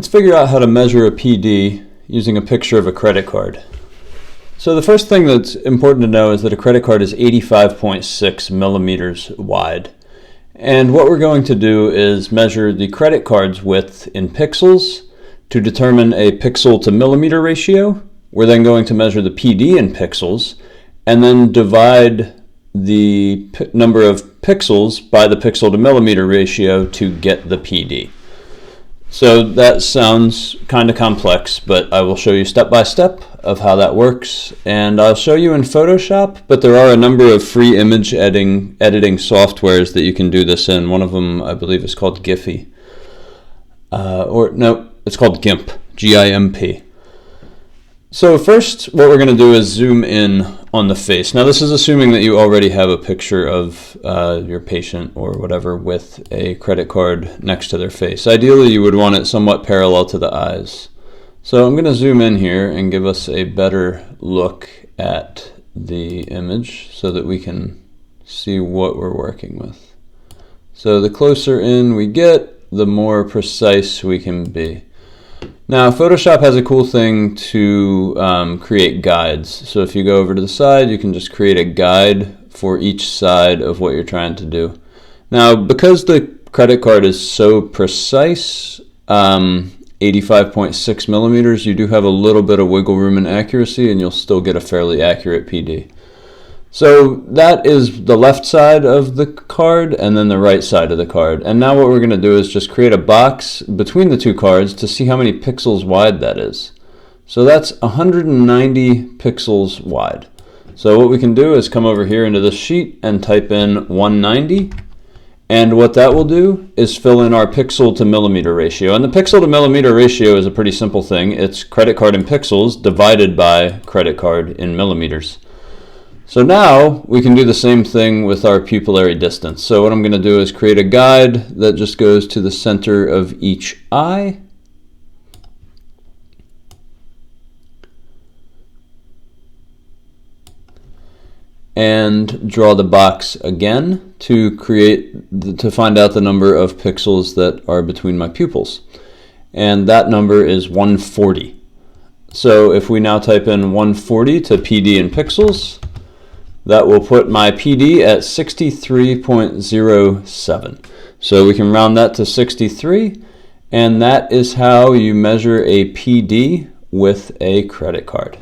Let's figure out how to measure a PD using a picture of a credit card. So the first thing that's important to know is that a credit card is 85.6 millimeters wide. And what we're going to do is measure the credit card's width in pixels to determine a pixel to millimeter ratio. We're then going to measure the PD in pixels and then divide the number of pixels by the pixel to millimeter ratio to get the PD. So that sounds kind of complex, but I will show you step by step of how that works. And I'll show you in Photoshop, but there are a number of free image editing softwares that you can do this in. One of them, I believe, is called Giphy. It's called GIMP, G-I-M-P. So first, what we're going to do is zoom in on the face. Now this is assuming that you already have a picture of your patient or whatever with a credit card next to their face. Ideally, you would want it somewhat parallel to the eyes. So I'm going to zoom in here and give us a better look at the image so that we can see what we're working with. So the closer in we get, the more precise we can be. Now, Photoshop has a cool thing to create guides. So if you go over to the side, you can just create a guide for each side of what you're trying to do. Now, because the credit card is so precise, 85.6 millimeters, you do have a little bit of wiggle room in accuracy and you'll still get a fairly accurate PD. So that is the left side of the card and then the right side of the card. And now what we're going to do is just create a box between the two cards to see how many pixels wide that is. So that's 190 pixels wide. So what we can do is come over here into this sheet and type in 190. And what that will do is fill in our pixel to millimeter ratio. And the pixel to millimeter ratio is a pretty simple thing. It's credit card in pixels divided by credit card in millimeters. So now we can do the same thing with our pupillary distance. So what I'm going to do is create a guide that just goes to the center of each eye. And draw the box again to find out the number of pixels that are between my pupils. And that number is 140. So if we now type in 140 to PD in pixels, that will put my PD at 63.07. So we can round that to 63, and that is how you measure a PD with a credit card.